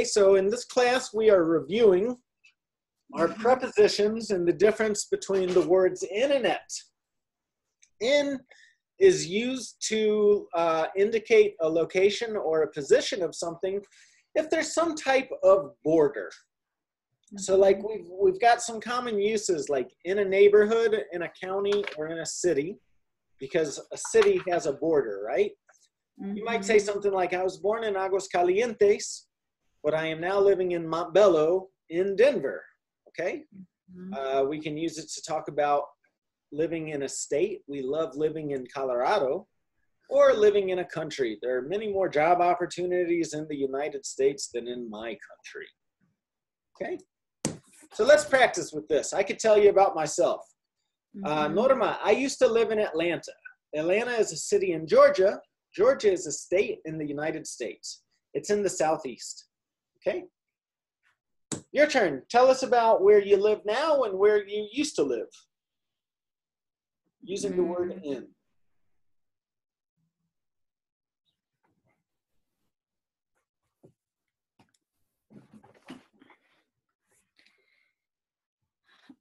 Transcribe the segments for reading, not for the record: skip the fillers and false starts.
So in this class, we are reviewing our prepositions and the difference between the words in and at. In is used to indicate a location or a position of something if there's some type of border. So like we've got some common uses like in a neighborhood, in a county, or in a city, because a city has a border, right? You might say something like, I was born in Aguascalientes, but I am now living in Montbello in Denver, okay? We can use it to talk about living in a state. We love living in Colorado, or living in a country. There are many more job opportunities in the United States than in my country, okay? So let's practice with this. I could tell you about myself. Norma, I used to live in Atlanta. Atlanta is a city in Georgia. Georgia is a state in the United States. It's in the Southeast. Okay? Your turn. Tell us about where you live now and where you used to live. Using the word in.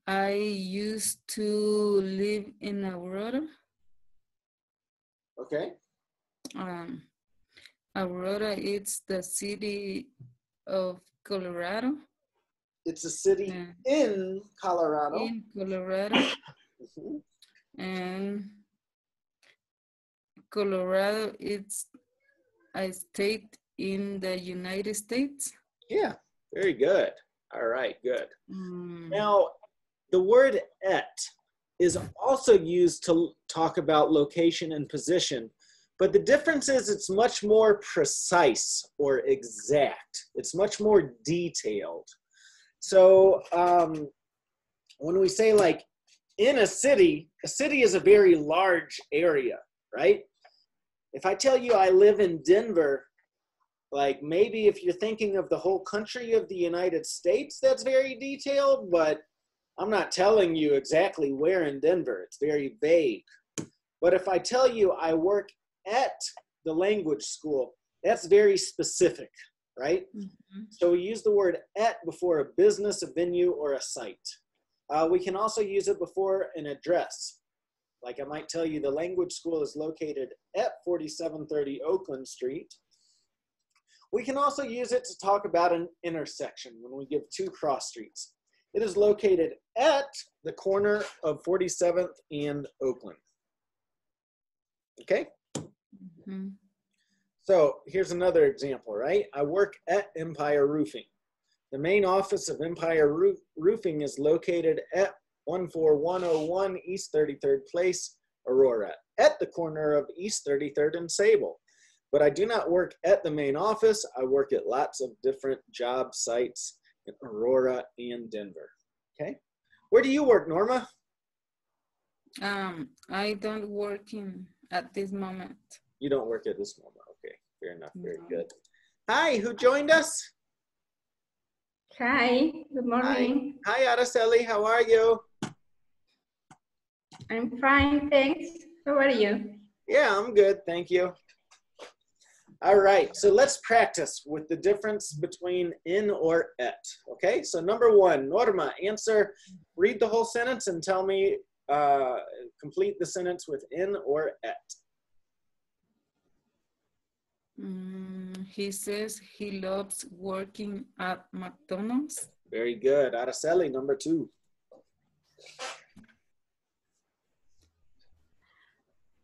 I used to live in Aurora. Okay. Aurora, it's the city of Colorado. It's a city in Colorado. In Colorado. And Colorado, it's a state in the United States. Yeah, very good. All right, good. Now, the word at is also used to talk about location and position, but the difference is it's much more precise or exact. It's much more detailed. So when we say like in a city is a very large area, right? If I tell you I live in Denver, like maybe if you're thinking of the whole country of the United States, that's very detailed, but I'm not telling you exactly where in Denver. It's very vague. But if I tell you I work at the language school, that's very specific, right? So we use the word at before a business, a venue, or a site. We can also use it before an address. Like I might tell you the language school is located at 4730 Oakland Street. We can also use it to talk about an intersection when we give two cross streets. It is located at the corner of 47th and Oakland. Okay? So here's another example, right? I work at Empire Roofing. The main office of Empire Roofing is located at 14101 East 33rd Place, Aurora, at the corner of East 33rd and Sable. But I do not work at the main office. I work at lots of different job sites in Aurora and Denver. Okay? Where do you work, Norma? I don't work at this moment. You don't work at this moment. Okay, fair enough. Very good. Hi, who joined us? Hi, good morning. Hi, Araceli, how are you? I'm fine, thanks. How are you? Yeah, I'm good, thank you. All right, so let's practice with the difference between in or at, okay? So number one, Norma, read the whole sentence and tell me, complete the sentence with in or at. He says he loves working at McDonald's. Very good. Araceli, number two.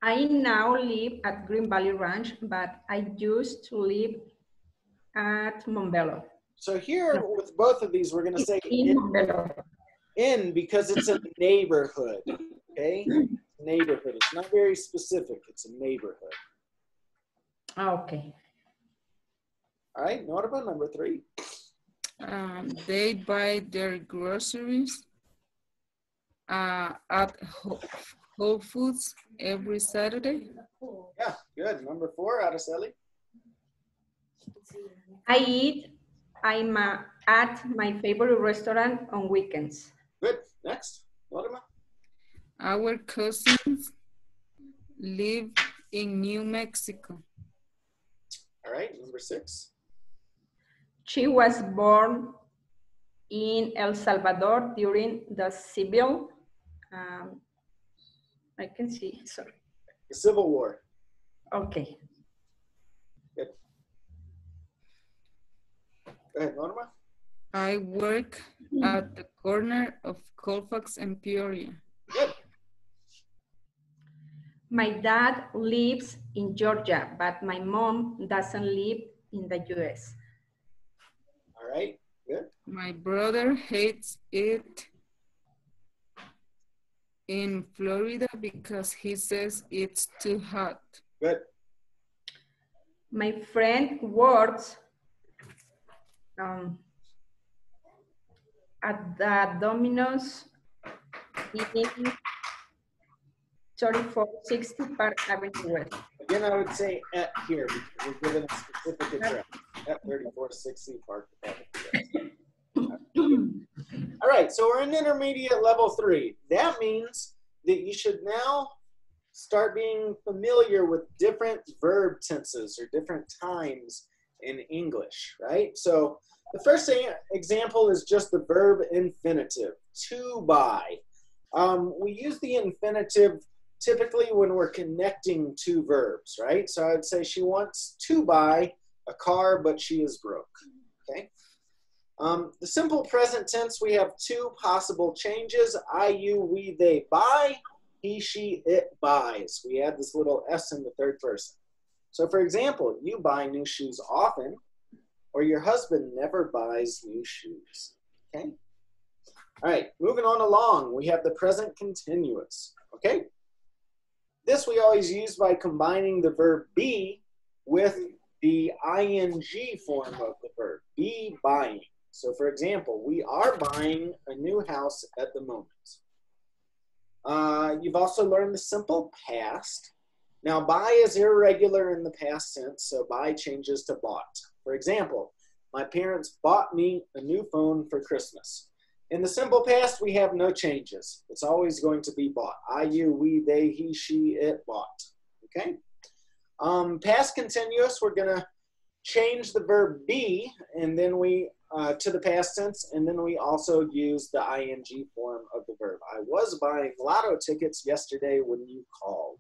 I now live at Green Valley Ranch, but I used to live at Montbello. So here with both of these, we're going to say in Montbello. In because it's a neighborhood, okay? Neighborhood. It's not very specific. It's a neighborhood. Okay. All right, Norma, number three. They buy their groceries at Whole Foods every Saturday. Yeah, good. Number four, Araceli. I'm at my favorite restaurant on weekends. Good. Next, Norma. Our cousins live in New Mexico. All right, number six. She was born in El Salvador during the civil, I can see, sorry. The Civil War. Okay. Good. Go ahead, Norma. I work at the corner of Colfax and Peoria. Good. My dad lives in Georgia, but my mom doesn't live in the US. All right, good. My brother hates it in Florida because he says it's too hot. Good. My friend works at the Domino's in 3460 Park Avenue West. Again, I would say at here because we're given a specific address at 3460 Park Avenue. All right, so we're in intermediate level 3. That means that you should now start being familiar with different verb tenses or different times in English, right? So the first example is just the verb infinitive, to buy. We use the infinitive typically when we're connecting two verbs, right? So I'd say she wants to buy a car, but she is broke, okay? The simple present tense, we have two possible changes. I, you, we, they buy. He, she, it buys. We add this little S in the third person. So for example, you buy new shoes often, or your husband never buys new shoes, okay? All right, moving on along, we have the present continuous, okay? This we always use by combining the verb be with the ing form of the verb, be buying. So for example, we are buying a new house at the moment. You've also learned the simple past. Now buy is irregular in the past tense, so buy changes to bought. For example, my parents bought me a new phone for Christmas. In the simple past, we have no changes. It's always going to be bought. I, you, we, they, he, she, it bought. Okay? Past continuous, we're going to change the verb be and then we to the past tense, and then we also use the ing form of the verb. I was buying lotto tickets yesterday when you called.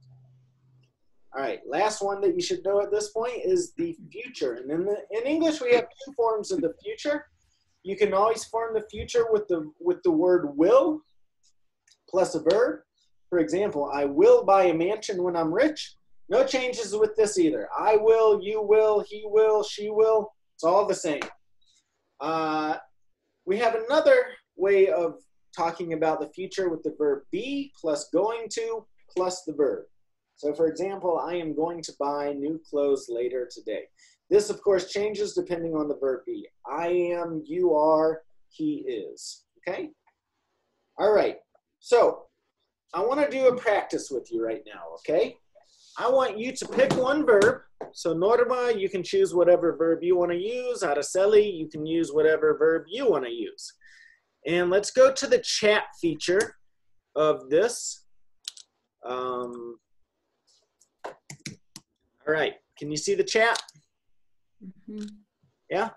All right, last one that you should know at this point is the future. And in English, we have two forms of the future. You can always form the future with the word will plus a verb. For example, I will buy a mansion when I'm rich. No changes with this either. I will, you will, he will, she will. It's all the same. We have another way of talking about the future with the verb be plus going to plus the verb. So for example, I am going to buy new clothes later today. This, of course, changes depending on the verb be. I am, you are, he is. Okay? All right. So I want to do a practice with you right now, okay? I want you to pick one verb. So Norma, you can choose whatever verb you want to use. Araceli, you can use whatever verb you want to use. And let's go to the chat feature of this. All right. Can you see the chat? Mm-hmm. Yeah?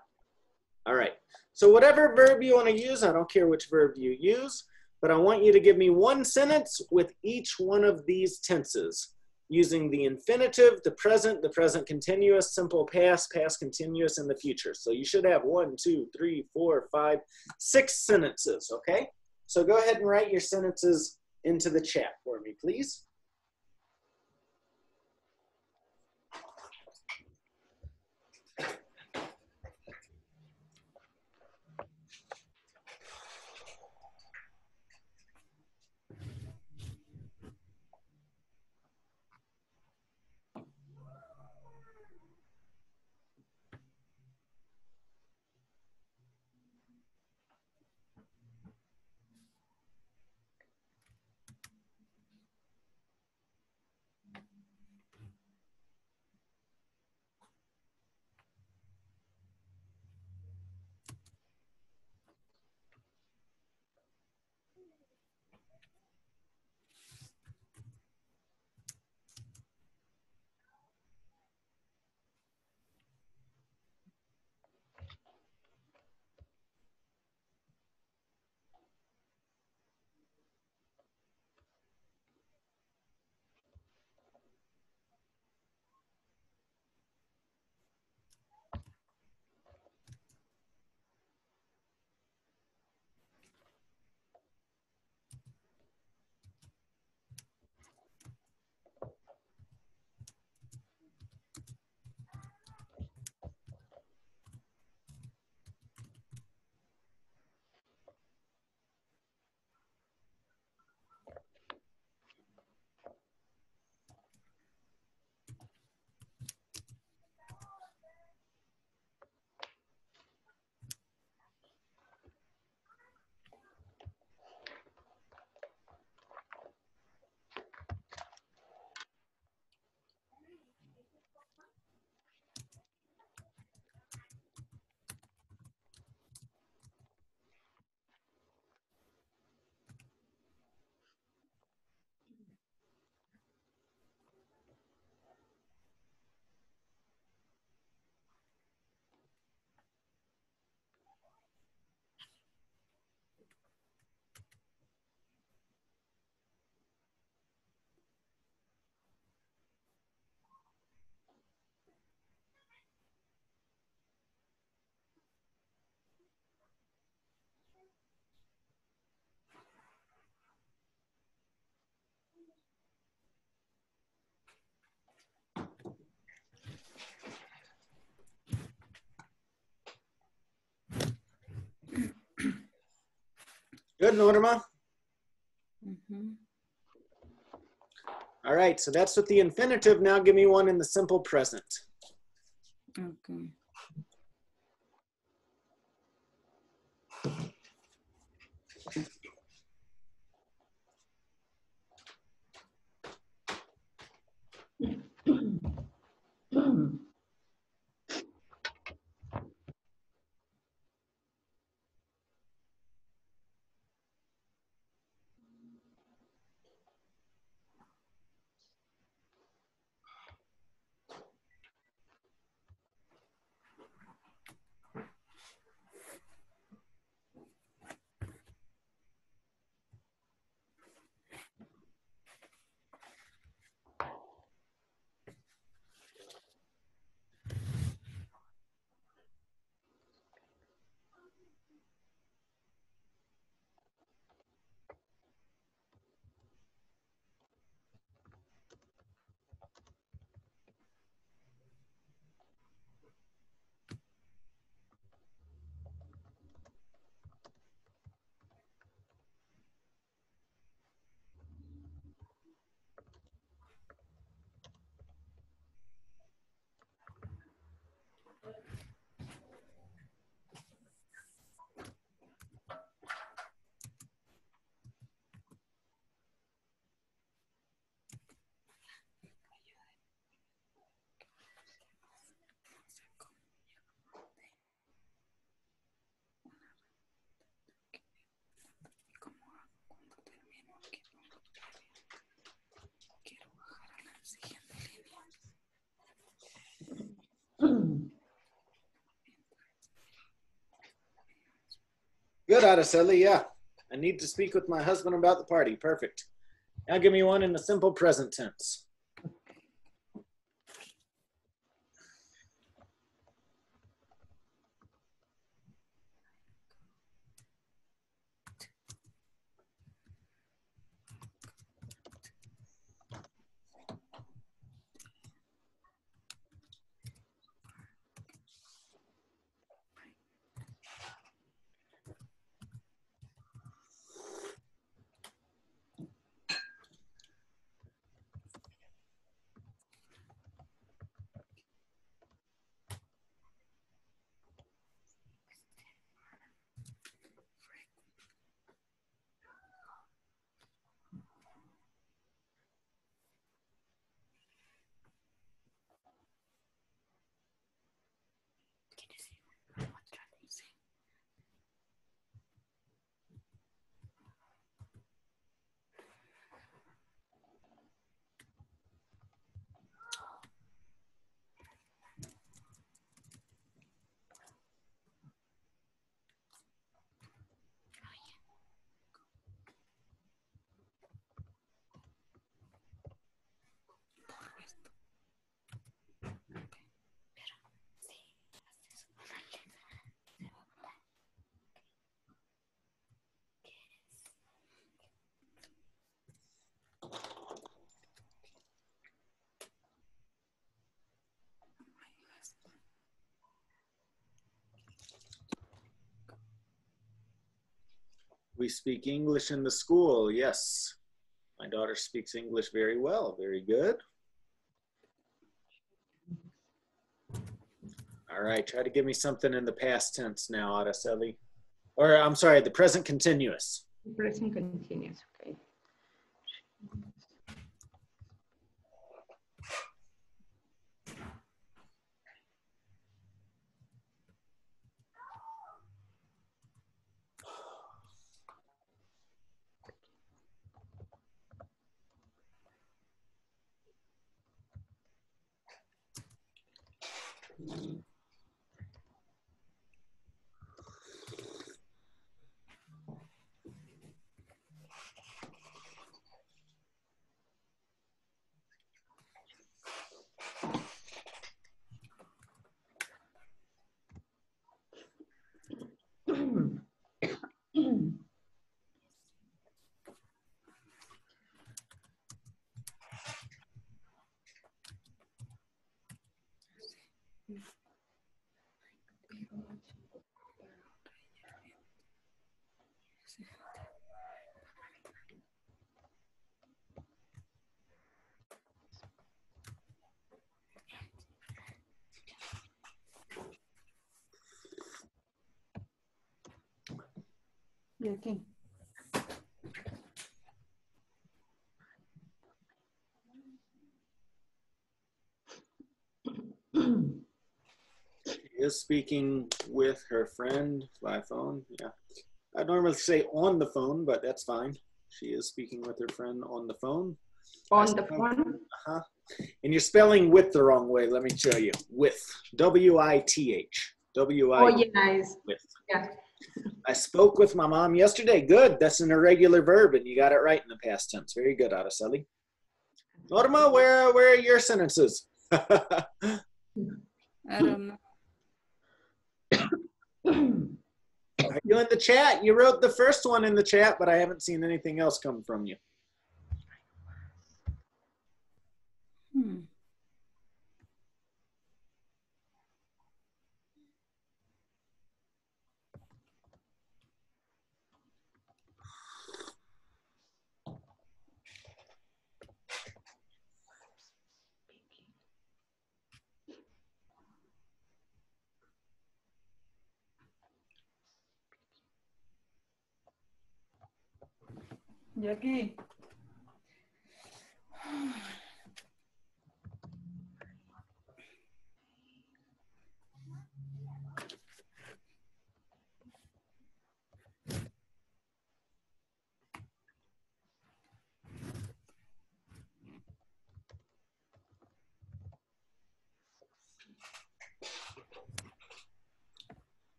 All right. So whatever verb you want to use, I don't care which verb you use, but I want you to give me one sentence with each one of these tenses using the infinitive, the present continuous, simple past, past continuous, and the future. So you should have 1, 2, 3, 4, 5, 6 sentences, okay? So go ahead and write your sentences into the chat for me, please. Good, Norma. Mm-hmm. All right, so that's with the infinitive. Now give me one in the simple present. Okay. Good, Araceli, yeah. I need to speak with my husband about the party. Perfect. Now give me one in the simple present tense. We speak English in the school, yes. My daughter speaks English very well, very good. All right, try to give me something in the past tense now, Araceli. Or I'm sorry, the present continuous. Present continuous, okay. Y aquí. She is speaking with her friend by phone. Yeah. I normally say on the phone, but that's fine. She is speaking with her friend on the phone. On the phone? Uh-huh. And you're spelling with the wrong way. Let me show you. With. W-I-T-H. W-I-T-H. Oh, yes. With. Yeah. I spoke with my mom yesterday. Good. That's an irregular verb, and you got it right in the past tense. Very good, Araceli. Norma, where are your sentences? I don't know. Are you in the chat? You wrote the first one in the chat, but I haven't seen anything else come from you. Y aquí.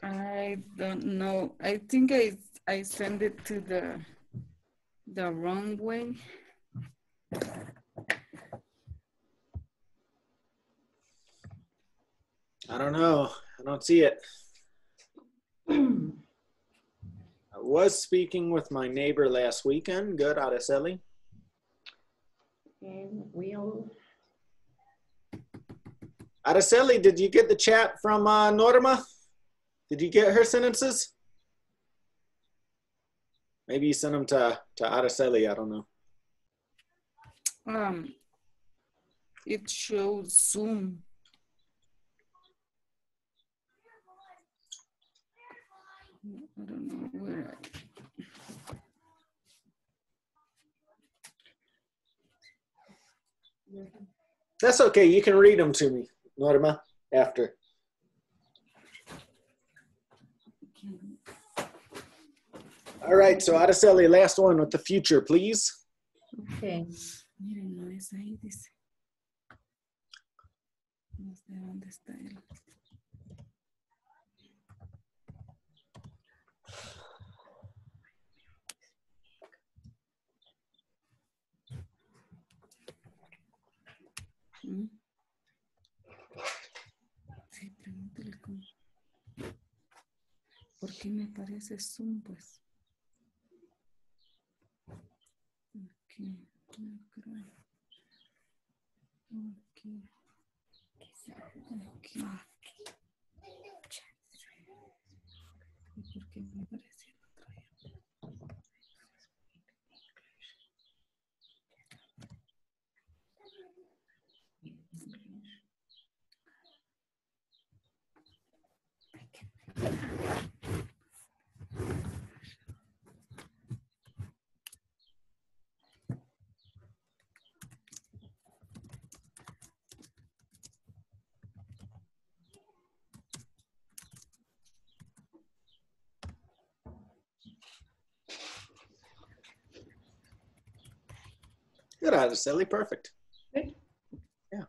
I don't know. I think I sent it to the wrong way. I don't know. I don't see it. I was speaking with my neighbor last weekend. Good, Araceli. And we'll... Araceli, did you get the chat from Norma? Did you get her sentences? Maybe you sent them to Araceli. I don't know. It shows Zoom. I don't know where. That's okay. You can read them to me, Norma, after. All right, so Araceli, last one with the future, please. Okay. Miren, no es ahí, dice. No sé dónde está él. Sí, pregúntale cómo. ¿Por qué me parece Zoom, pues? Aquí, no creo. Aquí. Aquí. ¿Y por qué me parece otro? Good, Araceli, perfect. Good. Yeah. All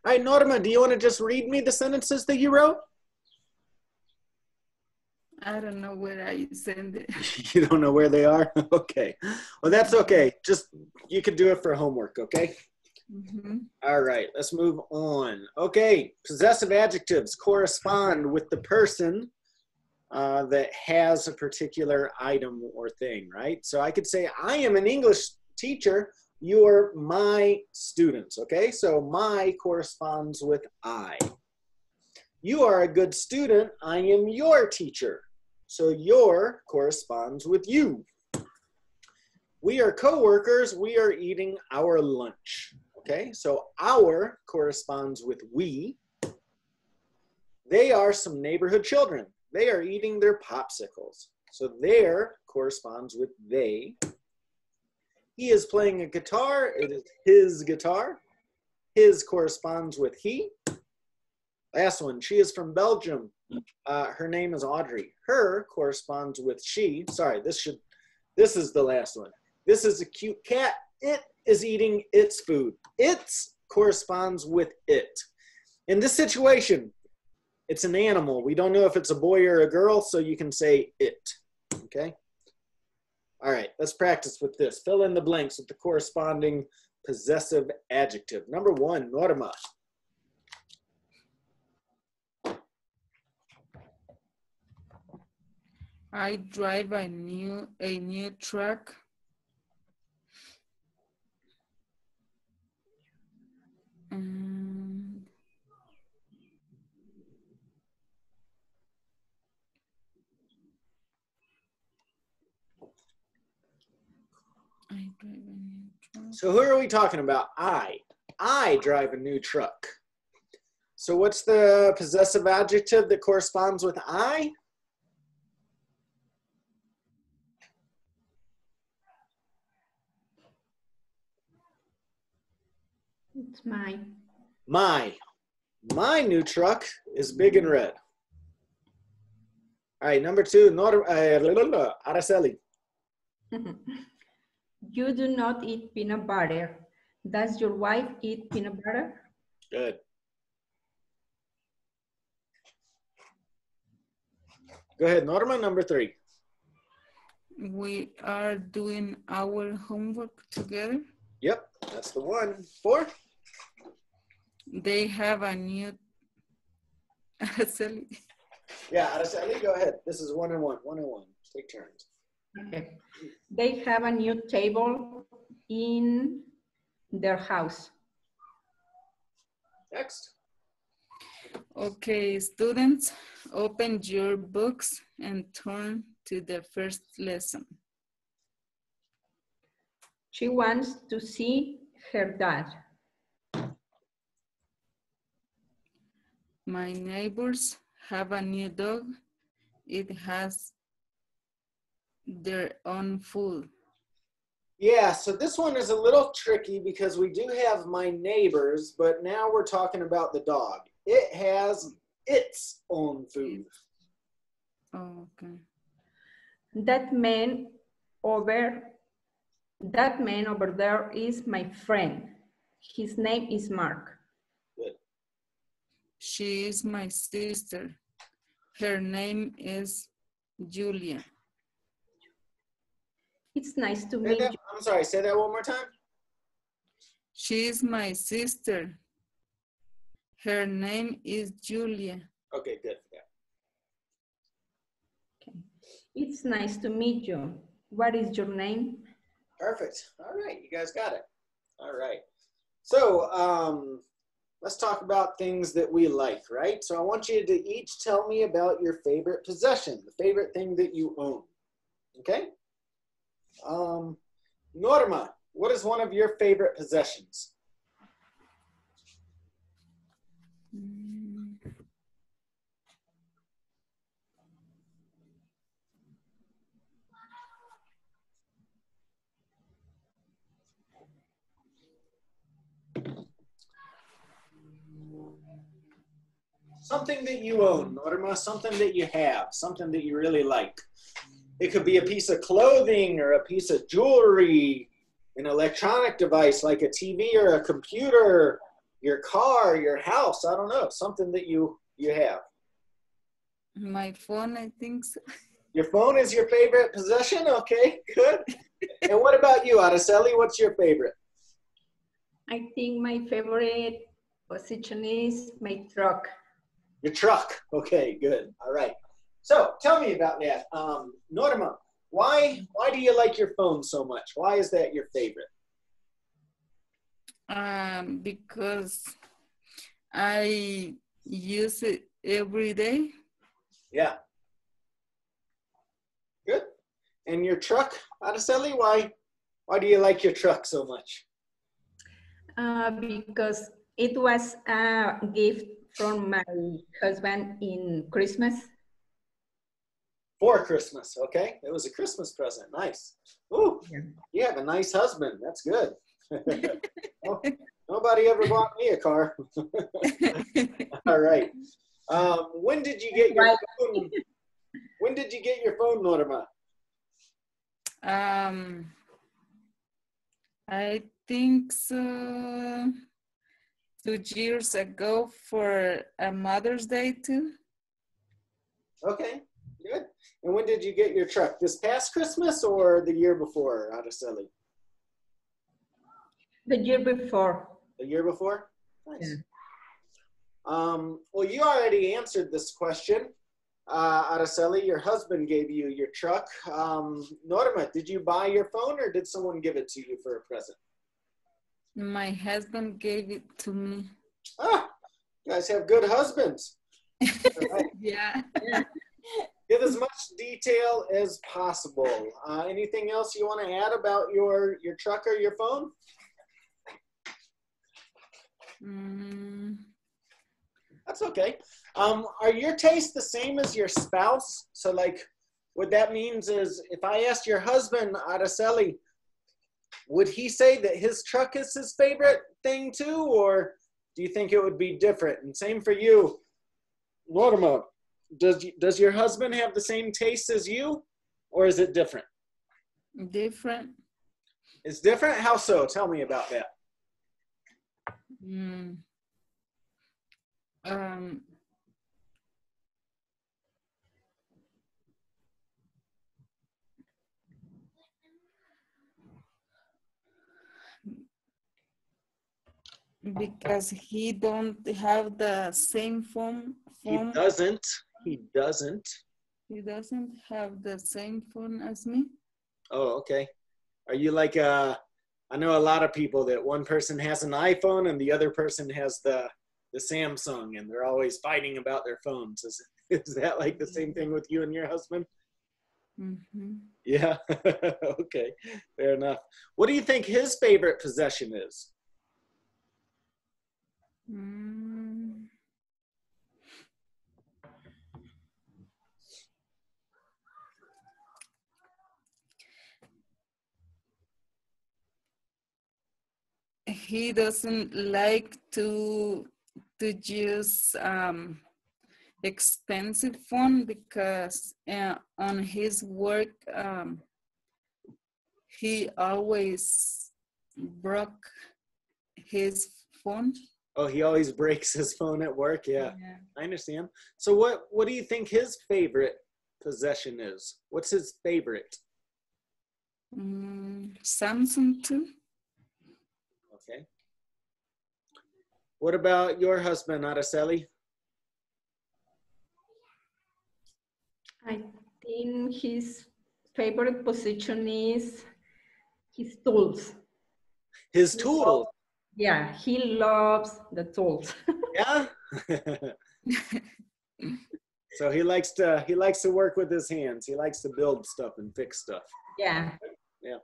right, Norma, do you want to just read me the sentences that you wrote? I don't know where I send it. You don't know where they are? Okay. Well, that's okay. Just, you could do it for homework, okay? All right, let's move on. Okay, possessive adjectives correspond with the person that has a particular item or thing, right? So I could say, I am an English teacher. You are my students, okay? So my corresponds with I. You are a good student. I am your teacher. So your corresponds with you. We are co-workers. We are eating our lunch, okay? So our corresponds with we. They are some neighborhood children. They are eating their popsicles. So their corresponds with they. He is playing a guitar. It is his guitar. His corresponds with he. Last one, she is from Belgium. Her name is Audrey. Her corresponds with she. Sorry, this is the last one. This is a cute cat. It is eating its food. Its corresponds with it. In this situation, it's an animal. We don't know if it's a boy or a girl, so you can say it. Okay? All right, let's practice with this. Fill in the blanks with the corresponding possessive adjective. Number 1, Norma. I drive a new truck. I drive a new truck. So who are we talking about? I drive a new truck. So what's the possessive adjective that corresponds with I? It's mine. My new truck is big and red. All right, number 2, Araceli. You do not eat peanut butter. Does your wife eat peanut butter? Good. Go ahead, Norma, number 3. We are doing our homework together. Yep, that's the one. 4. They have a new... Araceli. Yeah, Araceli, go ahead. This is 1 and 1. 1 and 1. Take turns. Okay. They have a new table in their house. Next. Okay, students, open your books and turn to the first lesson. She wants to see her dad. My neighbors have a new dog. It has their own food. Yeah, so this one is a little tricky because we do have my neighbors, but now we're talking about the dog. It has its own food. Oh, okay. That man over there is my friend. His name is Mark. Good. She is my sister. Her name is Julia. It's nice to meet you. I'm sorry, say that one more time. She is my sister. Her name is Julia. Okay, good. Yeah. Okay. It's nice to meet you. What is your name? Perfect. All right, you guys got it. All right. So let's talk about things that we like, right? So I want you to each tell me about your favorite possession, the favorite thing that you own. Okay? Norma, what is one of your favorite possessions? Something that you own, Norma, something that you have, something that you really like. It could be a piece of clothing or a piece of jewelry, an electronic device like a TV or a computer, your car, your house, I don't know, something that you have. My phone, I think so. Your phone is your favorite possession? Okay, good. And what about you, Araceli? What's your favorite? I think my favorite possession is my truck. Your truck. Okay, good. All right. So tell me about that. Norma, why do you like your phone so much? Why is that your favorite? Because I use it every day. Yeah. Good. And your truck, Araceli, why do you like your truck so much? Because it was a gift from my husband in Christmas. For Christmas, okay? It was a Christmas present. Nice. Ooh, you have a nice husband. That's good. Oh, nobody ever bought me a car. All right. When did you get your phone? When did you get your phone, Norma? I think so. 2 years ago for a Mother's Day too. Okay, good. And when did you get your truck? This past Christmas or the year before, Araceli? The year before. The year before? Nice. Yeah. Well, you already answered this question. Araceli, your husband gave you your truck. Norma, did you buy your phone or did someone give it to you for a present? My husband gave it to me. Ah, you guys have good husbands. Right. Yeah. Give as much detail as possible. Anything else you want to add about your truck or your phone? That's okay. Are your tastes the same as your spouse? So like, what that means is if I asked your husband, Araceli, would he say that his truck is his favorite thing too? Or do you think it would be different? And same for you, Norma. Does your husband have the same taste as you? Or is it different? Different. It's different? How so? Tell me about that. Because he don't have the same phone. He doesn't. He doesn't have the same phone as me. Oh, okay. Are you like I know a lot of people that one person has an iPhone and the other person has the Samsung, and they're always fighting about their phones. Is that like the same thing with you and your husband? Mm-hmm. Yeah. Okay. Fair enough. What do you think his favorite possession is? He doesn't like to use expensive phone because on his work he always broke his phone. Oh, he always breaks his phone at work. Yeah. I understand. So what do you think his favorite possession is? What's his favorite? Samsung too. Okay. What about your husband, Araceli? I think his favorite position is his tools. His tools? Yeah, he loves the tools. Yeah? So he likes to work with his hands. He likes to build stuff and fix stuff. Yeah. Yeah.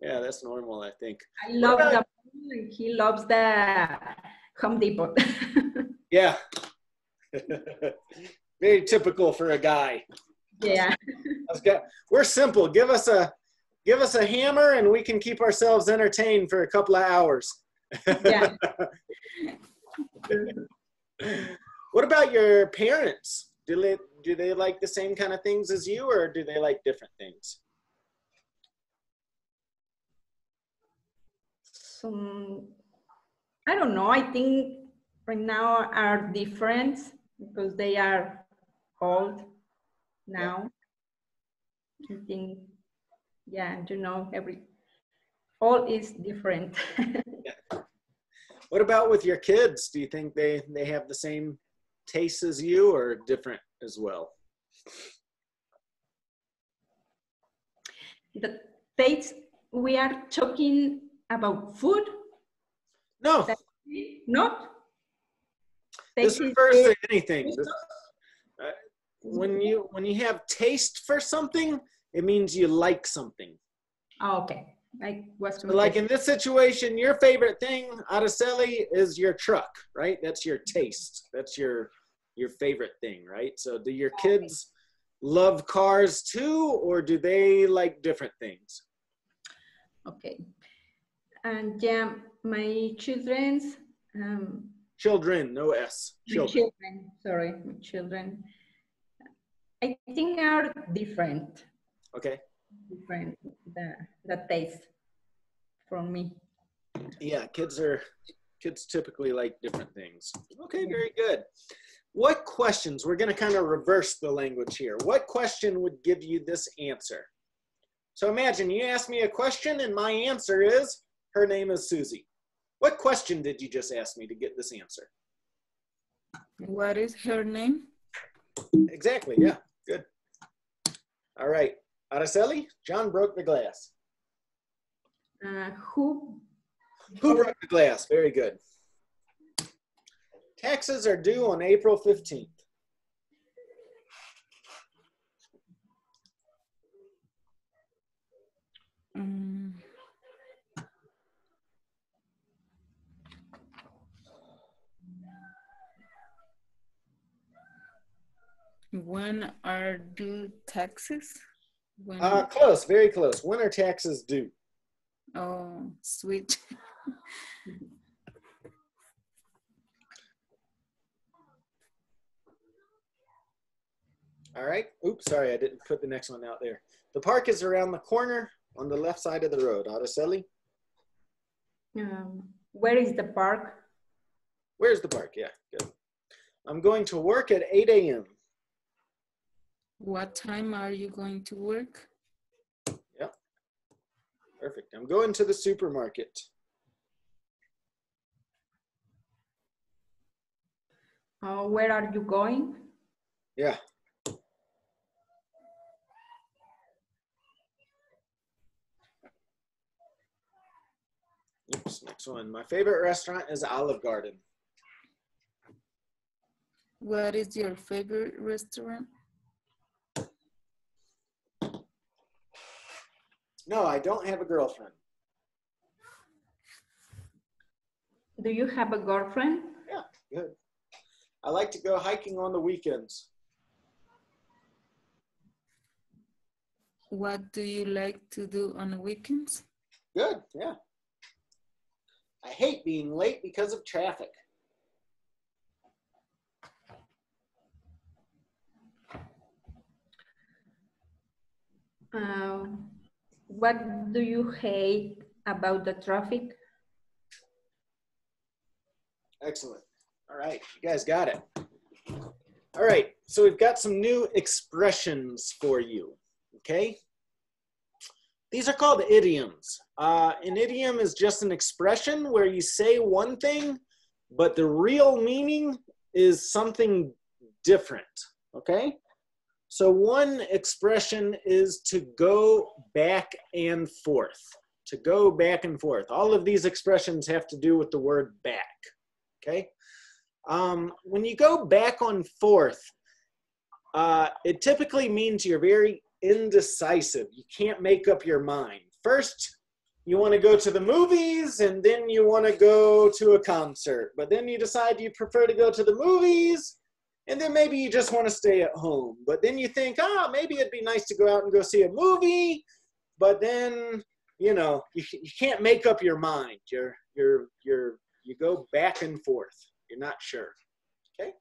Yeah, that's normal, I think. I love the he loves the Home Depot. Yeah. Very typical for a guy. Yeah. We're simple. Give us a hammer and we can keep ourselves entertained for a couple of hours. Yeah. What about your parents? Do they like the same kind of things as you, or do they like different things? I don't know. I think right now are different because they are old now. I think, yeah, all is different. Yeah. What about with your kids? Do you think they have the same tastes as you or different as well? The tastes, we are talking about food? No. Not? This refers to anything. When you have taste for something, it means you like something. Oh, okay. So like in this situation, your favorite thing, Araceli, is your truck, right? That's your taste. That's your favorite thing, right? So do your kids love cars too, or do they like different things? Okay. And yeah, my children's Children, no S. Children. Sorry, my children. I think are different. Okay. Different the taste from me. Yeah, kids typically like different things. Okay, very good. What questions, we're going to kind of reverse the language here. What question would give you this answer? So imagine you ask me a question and my answer is, her name is Susie. What question did you just ask me to get this answer? What is her name? Exactly, yeah, good. All right, Araceli, John broke the glass. Who broke the glass? Very good. Taxes are due on April 15th. When are due taxes? When... Close, very close. When are taxes due? Oh, sweet. All right. Oops, sorry, I didn't put the next one out there. The park is around the corner on the left side of the road. Araceli? Where is the park? Where's the park? Yeah, good. I'm going to work at 8 a.m. What time are you going to work? Yep. Perfect. I'm going to the supermarket. Where are you going? Yeah. Oops, next one. My favorite restaurant is Olive Garden. What is your favorite restaurant? No, I don't have a girlfriend. Do you have a girlfriend? Yeah, good. I like to go hiking on the weekends. What do you like to do on the weekends? Good, yeah. I hate being late because of traffic. What do you hate about the traffic? Excellent. All right, you guys got it. All right, so we've got some new expressions for you, okay? These are called idioms. An idiom is just an expression where you say one thing, but the real meaning is something different, okay? So one expression is to go back and forth. To go back and forth. All of these expressions have to do with the word back, okay? When you go back and forth, it typically means you're very indecisive. You can't make up your mind. First, you want to go to the movies, and then you want to go to a concert. But then you decide you prefer to go to the movies, and then maybe you just want to stay at home. But then you think, maybe it'd be nice to go out and go see a movie. But then, you know, you can't make up your mind. You go back and forth. You're not sure. Okay.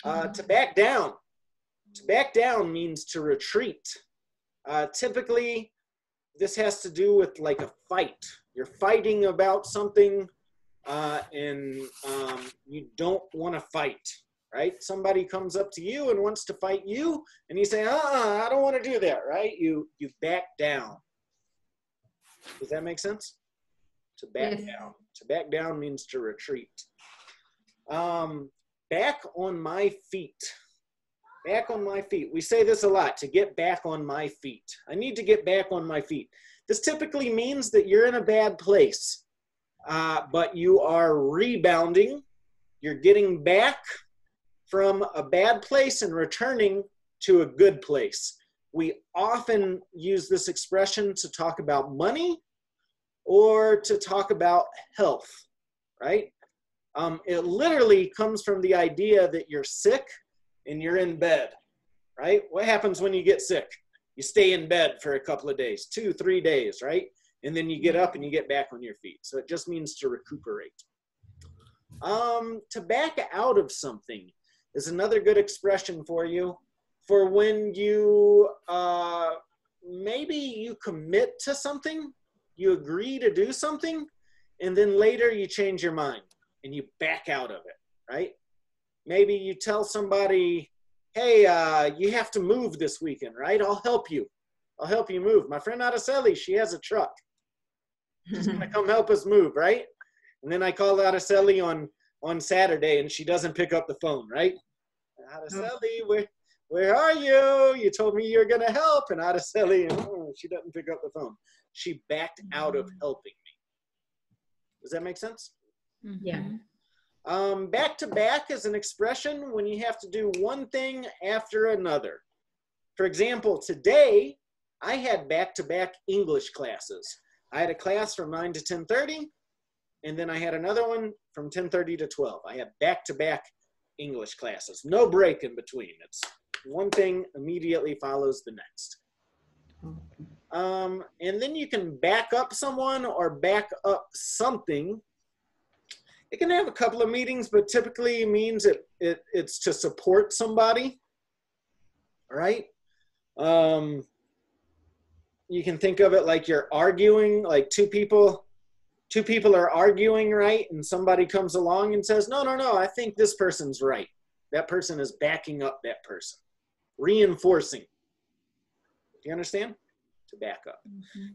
To back down. To back down means to retreat. Typically, this has to do with like a fight. You're fighting about something and you don't want to fight, right? Somebody comes up to you and wants to fight you, and you say, I don't want to do that, right? You back down. Does that make sense? To back down. To back down means to retreat. Back on my feet. Back on my feet. We say this a lot, to get back on my feet. I need to get back on my feet. This typically means that you're in a bad place, but you are rebounding. You're getting back from a bad place and returning to a good place. We often use this expression to talk about money or to talk about health, right? It literally comes from the idea that you're sick and you're in bed. right? What happens when you get sick? You stay in bed for a couple of days, 2-3 days, right? And then you get up and you get back on your feet. So it just means to recuperate. To back out of something is another good expression for you, for when you, maybe you commit to something, you agree to do something, and then later you change your mind and you back out of it, right? Maybe you tell somebody, hey, you have to move this weekend, right? I'll help you. I'll help you move. My friend Araceli, she has a truck. She's gonna come help us move, right? And then I call Araceli on Saturday and she doesn't pick up the phone, right? Araceli, where are you? You told me you were gonna help. And Araceli, she doesn't pick up the phone. She backed out of helping me. Does that make sense? Yeah. Back to back is an expression when you have to do one thing after another. For example, today I had back-to-back English classes. I had a class from 9 to 10:30, and then I had another one from 10:30 to 12. I had back-to-back English classes. No break in between. It's one thing immediately follows the next. And then you can back up someone or back up something. It can have a couple of meanings, but typically means it's to support somebody, right? You can think of it like you're arguing, like two people are arguing, right? And somebody comes along and says, no, I think this person's right. That person is backing up that person, reinforcing. Do you understand? To back up.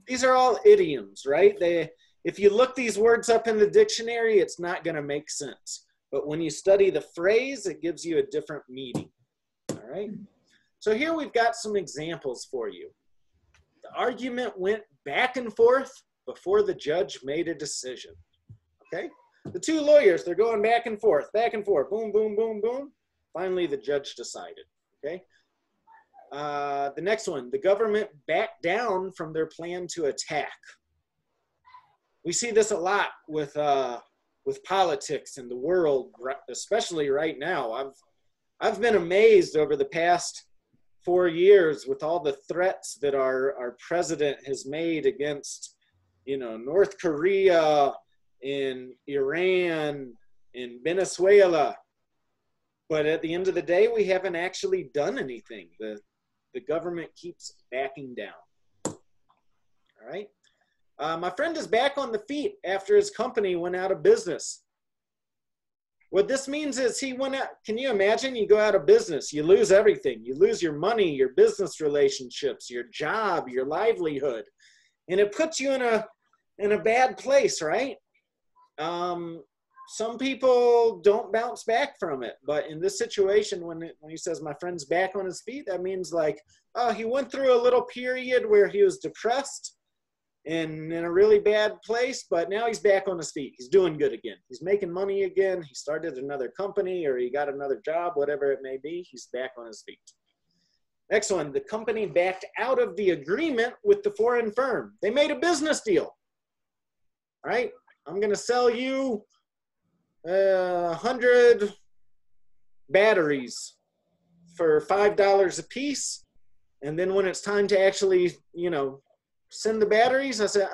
These are all idioms, right? If you look these words up in the dictionary, it's not going to make sense. But when you study the phrase, it gives you a different meaning. All right? So here we've got some examples for you. The argument went back and forth before the judge made a decision. Okay? The two lawyers, they're going back and forth, boom, boom, boom, boom. Finally, the judge decided. Okay? The next one, the government backed down from their plan to attack. We see this a lot with politics in the world, especially right now. I've been amazed over the past 4 years with all the threats that our president has made against, North Korea, in Iran, in Venezuela. But at the end of the day, we haven't actually done anything. The government keeps backing down. All right. My friend is back on the feet after his company went out of business. What this means is he went out. Can you imagine? You go out of business, you lose everything. You lose your money, your business relationships, your job, your livelihood. And it puts you in a bad place, right? Some people don't bounce back from it. But in this situation, when he says my friend's back on his feet, that means like, oh, he went through a little period where he was depressed and in a really bad place, but now he's back on his feet. He's doing good again. He's making money again. He started another company or he got another job, whatever it may be. He's back on his feet. Next one, the company backed out of the agreement with the foreign firm. They made a business deal. All right, I'm going to sell you 100 batteries for $5 a piece. And then when it's time to actually, send the batteries, I said,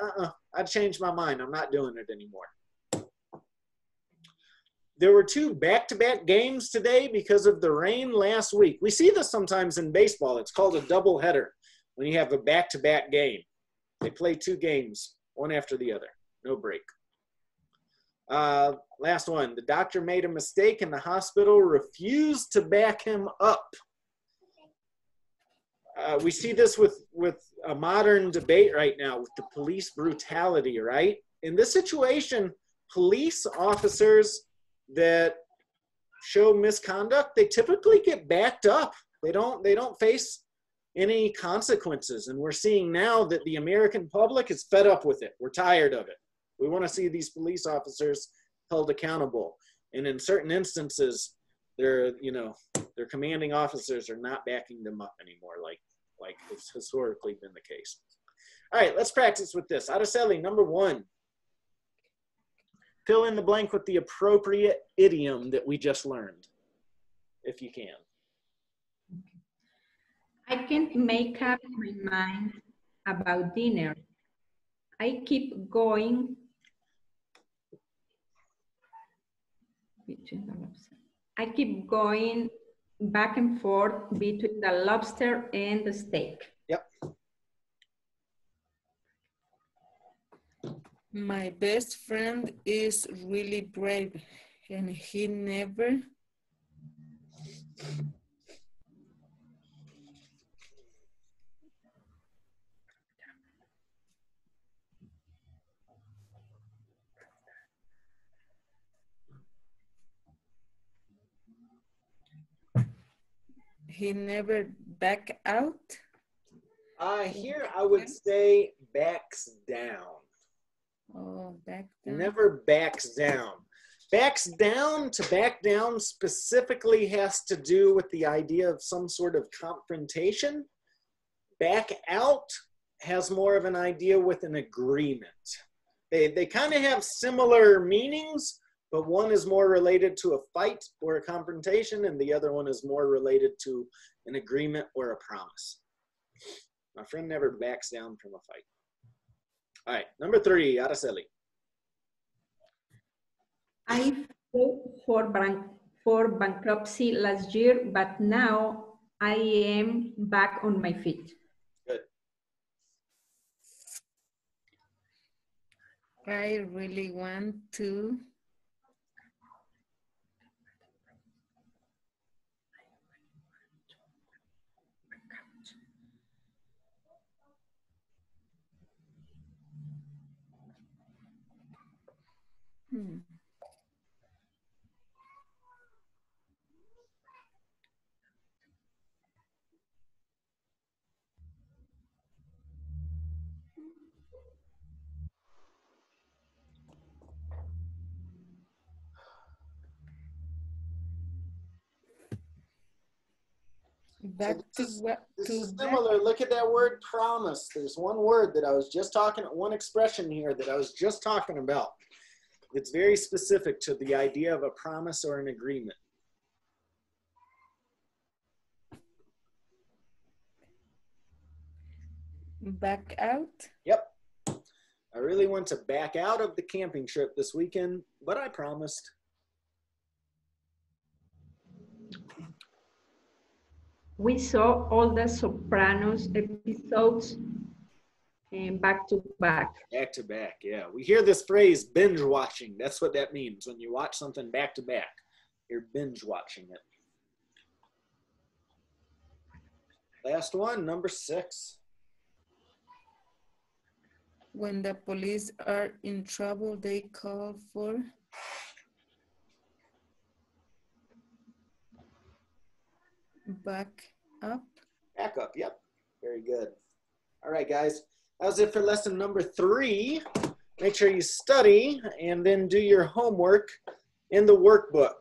I changed my mind. I'm not doing it anymore. There were 2 back-to-back games today because of the rain last week. We see this sometimes in baseball. It's called a doubleheader when you have a back-to-back game. They play 2 games, one after the other, no break. Last one, the doctor made a mistake and the hospital refused to back him up. We see this with a modern debate right now with the police brutality, right? In this situation, police officers that show misconduct, they typically get backed up. They don't face any consequences. And we're seeing now that the American public is fed up with it. We're tired of it. We want to see these police officers held accountable. And in certain instances, their commanding officers are not backing them up anymore, like it's historically been the case. All right, let's practice with this. Araceli, number 1. Fill in the blank with the appropriate idiom that we just learned, if you can. I can't make up my mind about dinner. I keep going between the lobster. I keep going back and forth between the lobster and the steak. Yep. My best friend is really brave and he never back out. Here I would say backs down. Oh, back down. Never backs down. Backs down, to back down specifically has to do with the idea of some sort of confrontation. Back out has more of an idea with an agreement. They kind of have similar meanings, but one is more related to a fight or a confrontation, and the other one is more related to an agreement or a promise. My friend never backs down from a fight. All right, number 3, Araceli. I filed for bankruptcy last year, but now I am back on my feet. Good. I really want to back this to is back. similar. Look at that word promise. There's one word that I was just talking, one expression here that I was just talking about. It's very specific to the idea of a promise or an agreement. Back out. Yep. I really want to back out of the camping trip this weekend, but I promised. We saw all the Sopranos episodes back to back. Back to back, yeah. We hear this phrase, binge watching. That's what that means. When you watch something back to back, you're binge watching it. Last one, number 6. When the police are in trouble, they call for back up. Back up, yep. Very good. All right, guys. That was it for lesson number 3. Make sure you study and then do your homework in the workbook.